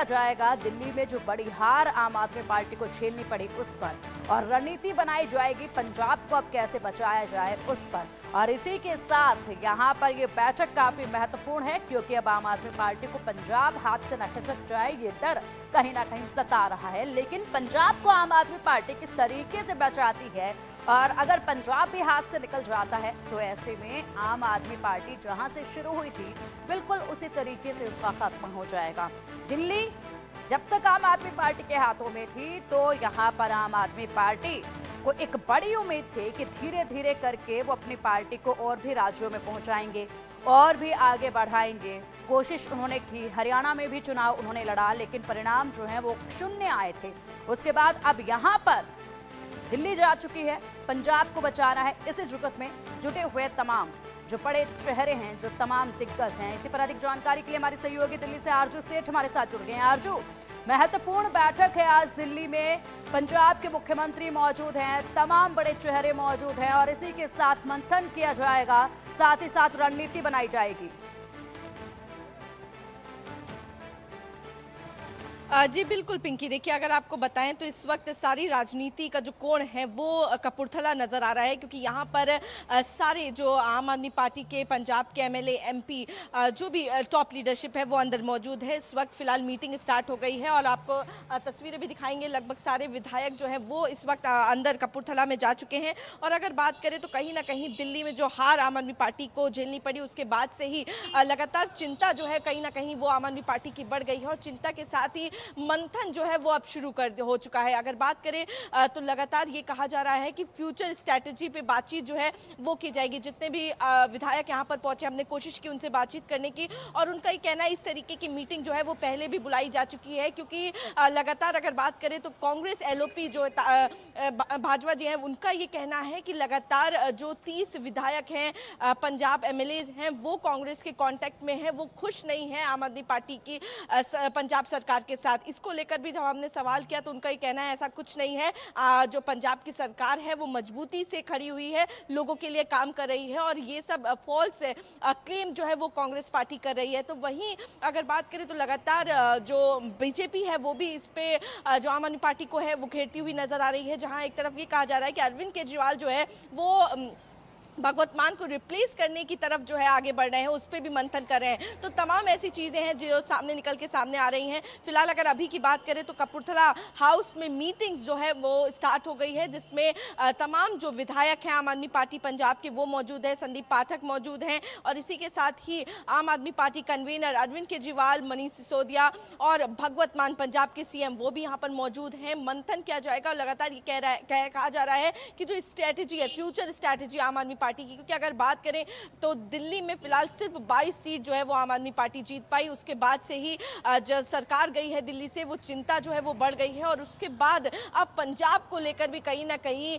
किया जाएगा दिल्ली में जो बड़ी हार आम आदमी पार्टी को झेलनी पड़ी उस पर, और रणनीति बनाई जाएगी पंजाब को अब कैसे बचाया जाए उस पर। और इसी के साथ यहाँ पर ये बैठक काफी महत्वपूर्ण है, क्योंकि अब आम आदमी पार्टी को पंजाब हाथ से न खिसक जाए ये डर कहीं ना कहीं सता रहा है। लेकिन पंजाब को आम आदमी पार्टी किस तरीके से बचाती है, और अगर पंजाब भी हाथ से निकल जाता है तो ऐसे में आम आदमी पार्टी जहां से शुरू हुई थी बिल्कुल उसी तरीके से उसका खात्मा हो जाएगा। दिल्ली जब तक आम आदमी पार्टी के हाथों में थी तो यहाँ पर आम आदमी पार्टी को एक बड़ी उम्मीद थी कि धीरे धीरे करके वो अपनी पार्टी को और भी राज्यों में पहुंचाएंगे और भी आगे बढ़ाएंगे। कोशिश उन्होंने की, हरियाणा में भी चुनाव उन्होंने लड़ा, लेकिन परिणाम जो है वो शून्य आए थे। उसके बाद अब यहाँ पर दिल्ली जा चुकी है, पंजाब को बचाना है। इसी जुगत में जुटे हुए तमाम जो बड़े चेहरे हैं, जो तमाम दिग्गज हैं। इसी पर अधिक जानकारी के लिए हमारी सहयोगी दिल्ली से आरजू सेठ हमारे साथ जुड़ गए हैं। आरजू, महत्वपूर्ण बैठक है आज दिल्ली में, पंजाब के मुख्यमंत्री मौजूद हैं, तमाम बड़े चेहरे मौजूद हैं और इसी के साथ मंथन किया जाएगा, साथ ही साथ रणनीति बनाई जाएगी। जी बिल्कुल पिंकी, देखिए अगर आपको बताएं तो इस वक्त सारी राजनीति का जो कोण है वो कपूरथला नज़र आ रहा है, क्योंकि यहाँ पर सारे जो आम आदमी पार्टी के पंजाब के एमएलए एमपी जो भी टॉप लीडरशिप है वो अंदर मौजूद है। इस वक्त फिलहाल मीटिंग स्टार्ट हो गई है और आपको तस्वीरें भी दिखाएंगे। लगभग सारे विधायक जो है वो इस वक्त अंदर कपूरथला में जा चुके हैं। और अगर बात करें तो कहीं ना कहीं दिल्ली में जो हार आम आदमी पार्टी को झेलनी पड़ी उसके बाद से ही लगातार चिंता जो है कहीं ना कहीं वो आम आदमी पार्टी की बढ़ गई है, और चिंता के साथ ही मंथन जो है वो अब शुरू हो चुका है। अगर बात करें तो लगातार ये कहा जा रहा है कि फ्यूचर स्ट्रैटेजी पे बातचीत जो है वो की जाएगी। जितने भी विधायक यहाँ पर पहुंचे, हमने कोशिश की उनसे बातचीत करने की, और उनका ये कहना है इस तरीके की मीटिंग जो है वो पहले भी बुलाई जा चुकी है, क्योंकि लगातार अगर बात करें तो कांग्रेस एलओपी जो भाजपा जी हैं उनका ये कहना है कि लगातार जो 30 विधायक हैं पंजाब एमएलए हैं वो कांग्रेस के कांटेक्ट में हैं, वो खुश नहीं है आम आदमी पार्टी की पंजाब सरकार के साथ। इसको लेकर भी जब हमने सवाल किया तो उनका ये कहना है ऐसा कुछ नहीं है, जो पंजाब की सरकार है वो मजबूती से खड़ी हुई है, लोगों के लिए काम कर रही है, और ये सब फॉल्स क्लेम जो है वो कांग्रेस पार्टी कर रही है। तो वहीं अगर बात करें तो लगातार जो बीजेपी है वो भी इस पे जो आम आदमी पार्टी को है वो घेरती हुई नजर आ रही है, जहां एक तरफ ये कहा जा रहा है कि अरविंद केजरीवाल जो है वो भगवत मान को रिप्लेस करने की तरफ जो है आगे बढ़ रहे हैं, उस पर भी मंथन कर रहे हैं। तो तमाम ऐसी चीज़ें हैं जो सामने निकल के सामने आ रही हैं। फिलहाल अगर अभी की बात करें तो कपूरथला हाउस में मीटिंग्स जो है वो स्टार्ट हो गई है, जिसमें तमाम जो विधायक हैं आम आदमी पार्टी पंजाब के वो मौजूद है, संदीप पाठक मौजूद हैं, और इसी के साथ ही आम आदमी पार्टी कन्वीनर अरविंद केजरीवाल, मनीष सिसोदिया और भगवत मान पंजाब के सीएम वो भी यहाँ पर मौजूद हैं। मंथन किया जाएगा। लगातार ये कहा जा रहा है कि जो स्ट्रैटेजी है, फ्यूचर स्ट्रैटेजी आम आदमी पार्टी की, क्योंकि अगर बात करें तो दिल्ली में फिलहाल सिर्फ 22 सीट जो है वो आम आदमी पार्टी जीत पाई। उसके बाद से ही जब सरकार गई है दिल्ली से वो चिंता जो है वो बढ़ गई है, और उसके बाद अब पंजाब को लेकर भी कहीं ना कहीं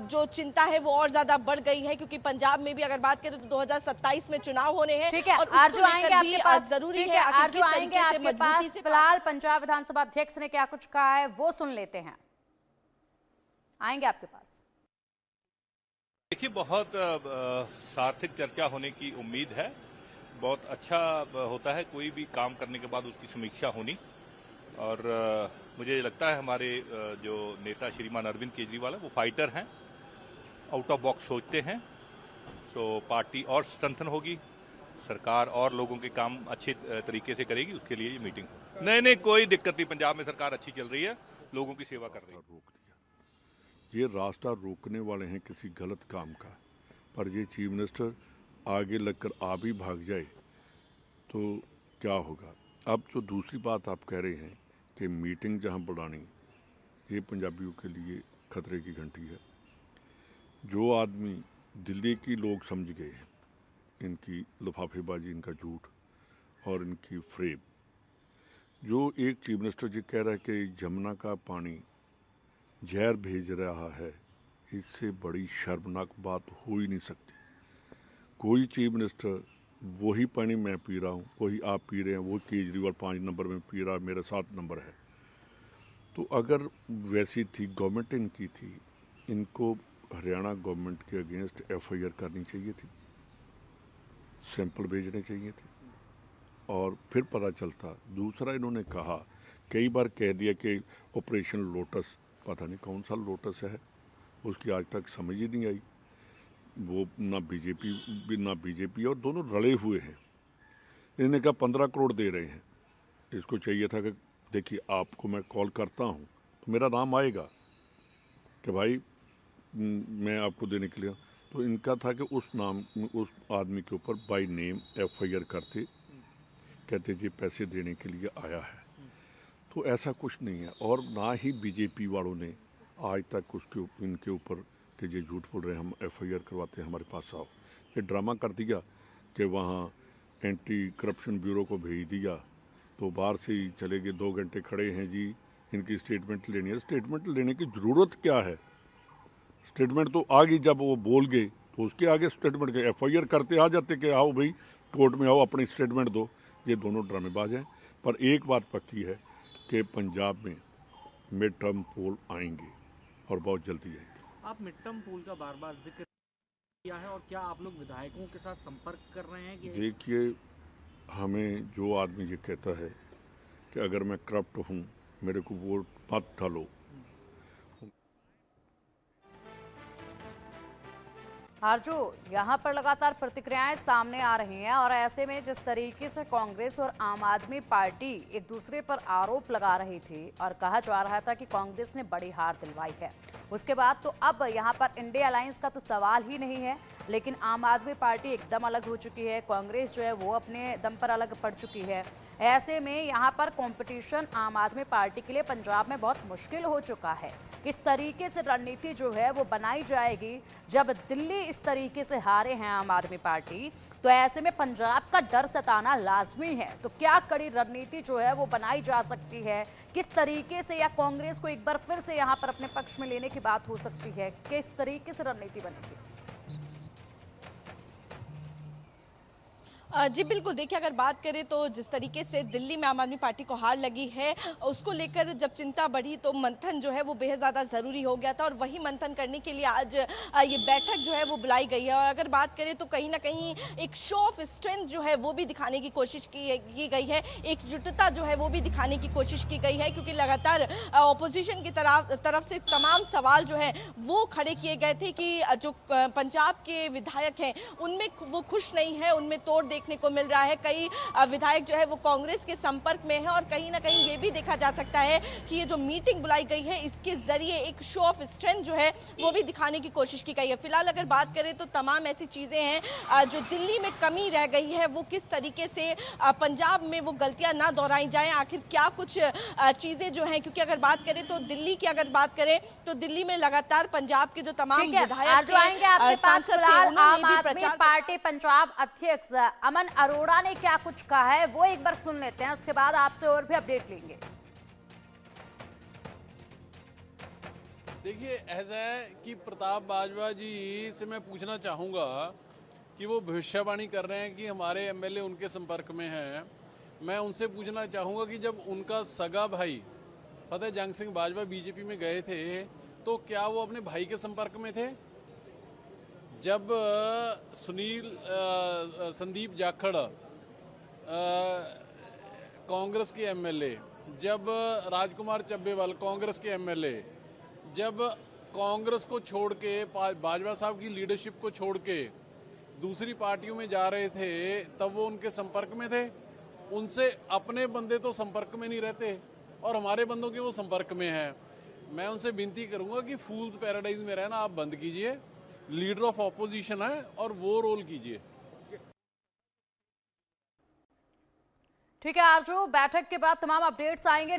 जो चिंता है वो और ज्यादा बढ़ गई है, क्योंकि पंजाब में भी अगर बात करें तो 2027 में चुनाव होने हैं। ठीक है, और आरजू आएंगे आपके पास, जरूरी है आरजू आएंगे आपके पास। फिलहाल पंजाब विधानसभा अध्यक्ष ने क्या कुछ कहा है वो सुन लेते हैं, आएंगे आपके पास। देखिए, बहुत सार्थक चर्चा होने की उम्मीद है। बहुत अच्छा होता है कोई भी काम करने के बाद उसकी समीक्षा होनी, और मुझे लगता है हमारे जो नेता श्रीमान अरविंद केजरीवाल है वो फाइटर हैं, आउट ऑफ बॉक्स सोचते हैं। सो पार्टी और स्ट्रेंथन होगी, सरकार और लोगों के काम अच्छे तरीके से करेगी, उसके लिए ये मीटिंग। नहीं, कोई दिक्कत नहीं, पंजाब में सरकार अच्छी चल रही है, लोगों की सेवा कर रही है। ये रास्ता रोकने वाले हैं किसी गलत काम का, पर ये चीफ मिनिस्टर आगे लगकर आप ही भाग जाए तो क्या होगा। अब जो दूसरी बात आप कह रहे हैं कि मीटिंग जहां बुलानी, ये पंजाबियों के लिए खतरे की घंटी है। जो आदमी दिल्ली की लोग समझ गए हैं इनकी लिफाफेबाजी, इनका झूठ और इनकी फ्रेब, जो एक चीफ मिनिस्टर जी कह रहा है कि यमुना का पानी जहर भेज रहा है, इससे बड़ी शर्मनाक बात हो ही नहीं सकती। कोई चीफ मिनिस्टर वही पानी मैं पी रहा हूँ, वही आप पी रहे हैं, वो केजरीवाल 5 नंबर में पी रहा, मेरा 7 नंबर है। तो अगर वैसी थी गवर्नमेंट इनकी थी, इनको हरियाणा गवर्नमेंट के अगेंस्ट एफआईआर करनी चाहिए थी, सैंपल भेजने चाहिए थे, और फिर पता चलता। दूसरा, इन्होंने कहा कई बार कह दिया कि ऑपरेशन लोटस, पता नहीं कौन सा लोटस है, उसकी आज तक समझ ही नहीं आई। वो ना बीजेपी और दोनों रले हुए हैं। इन्होंने कहा 15 करोड़ दे रहे हैं, इसको चाहिए था कि देखिए आपको मैं कॉल करता हूँ तो मेरा नाम आएगा कि भाई मैं आपको देने के लिए। तो इनका था कि उस आदमी के ऊपर बाय नेम FIR करते, कहते जी पैसे देने के लिए आया है। तो ऐसा कुछ नहीं है। और ना ही बीजेपी वालों ने आज तक इनके ऊपर कि ये झूठ बोल रहे हैं, हम FIR करवाते हैं, हमारे पास आओ। ये ड्रामा कर दिया कि वहाँ एंटी करप्शन ब्यूरो को भेज दिया, तो बाहर से ही चले गए, 2 घंटे खड़े हैं जी, इनकी स्टेटमेंट लेनी है। स्टेटमेंट लेने की ज़रूरत क्या है? स्टेटमेंट तो आ गई, जब वो बोल गए तो उसके आगे स्टेटमेंट के FIR करते आ जाते कि आओ भाई कोर्ट में आओ, अपनी स्टेटमेंट दो। ये दोनों ड्रामेबाज हैं। पर एक बात पक्की है कि पंजाब में मिड टर्म पोल आएंगे और बहुत जल्दी आएंगे। आप मिड टर्म पोल का बार बार जिक्र किया है, और क्या आप लोग विधायकों के साथ संपर्क कर रहे हैं कि? देखिए, हमें जो आदमी ये कहता है कि अगर मैं करप्ट हूँ मेरे को वोट मत डालो, आरजू, यहाँ पर लगातार प्रतिक्रियाएं सामने आ रही हैं और ऐसे में जिस तरीके से कांग्रेस और आम आदमी पार्टी एक दूसरे पर आरोप लगा रही थी और कहा जा रहा था कि कांग्रेस ने बड़ी हार दिलवाई है, उसके बाद तो अब यहाँ पर इंडिया अलायंस का तो सवाल ही नहीं है। लेकिन आम आदमी पार्टी एकदम अलग हो चुकी है, कांग्रेस जो है वो अपने दम पर अलग पड़ चुकी है। ऐसे में यहाँ पर कंपटीशन आम आदमी पार्टी के लिए पंजाब में बहुत मुश्किल हो चुका है। किस तरीके से रणनीति जो है वो बनाई जाएगी जब दिल्ली इस तरीके से हारे हैं आम आदमी पार्टी, तो ऐसे में पंजाब का डर सताना लाजमी है। तो क्या कड़ी रणनीति जो है वो बनाई जा सकती है, किस तरीके से, या कांग्रेस को एक बार फिर से यहाँ पर अपने पक्ष में लेने की बात हो सकती है, किस तरीके से रणनीति बनेगी? जी बिल्कुल, देखिए अगर बात करें तो जिस तरीके से दिल्ली में आम आदमी पार्टी को हार लगी है, उसको लेकर जब चिंता बढ़ी तो मंथन जो है वो बेहद ज़्यादा ज़रूरी हो गया था, और वही मंथन करने के लिए आज ये बैठक जो है वो बुलाई गई है। और अगर बात करें तो कहीं ना कहीं एक शो ऑफ स्ट्रेंथ जो है वो भी दिखाने की कोशिश की गई है, एकजुटता जो है वो भी दिखाने की कोशिश की गई है, क्योंकि लगातार ऑपोजिशन की तरफ से तमाम सवाल जो है वो खड़े किए गए थे कि जो पंजाब के विधायक हैं उनमें वो खुश नहीं है, उनमें तोड़ देखने को मिल रहा है। कई विधायक जो है वो कांग्रेस के संपर्क में है, और कहीं ना कहीं ये भी देखा जा सकता है कि ये जो मीटिंग बुलाई गई है इसके जरिए एक शो ऑफ स्ट्रेंथ जो है वो भी दिखाने की कोशिश की गई है। फिलहाल अगर बात करें तो तमाम ऐसी चीजें हैं जो दिल्ली में कमी रह गई है, वो किस तरीके से पंजाब में वो गलतियां ना दोहराई जाएं, आखिर क्या कुछ चीजें जो हैं, क्योंकि अगर बात करें तो दिल्ली की अगर बात करें तो दिल्ली में लगातार पंजाब के जो तमाम विधायक सांसद आम आदमी पार्टी पंजाब अध्यक्ष अमन अरोड़ा ने क्या कुछ कहा है वो एक बार सुन लेते हैं, उसके बाद आपसे और भी अपडेट लेंगे। देखिए, ऐसा है कि प्रताप बाजवा जी से मैं पूछना चाहूँगा कि वो भविष्यवाणी कर रहे हैं कि हमारे MLA उनके संपर्क में हैं। मैं उनसे पूछना चाहूँगा कि जब उनका सगा भाई फतेह जंग सिंह बाजवा बीजेपी में गए थे तो क्या वो अपने भाई के संपर्क में थे? जब संदीप जाखड़ कांग्रेस के MLA, जब राजकुमार चब्बेवाल कांग्रेस के MLA, जब कांग्रेस को छोड़ के, बाजवा साहब की लीडरशिप को छोड़ के दूसरी पार्टियों में जा रहे थे, तब वो उनके संपर्क में थे? उनसे अपने बंदे तो संपर्क में नहीं रहते और हमारे बंदों के वो संपर्क में हैं। मैं उनसे विनती करूंगा कि फूल्स पैराडाइज में रहना आप बंद कीजिए, लीडर ऑफ ऑपोजिशन है और वो रोल कीजिए। ठीक है आरजू, बैठक के बाद तमाम अपडेट्स आएंगे।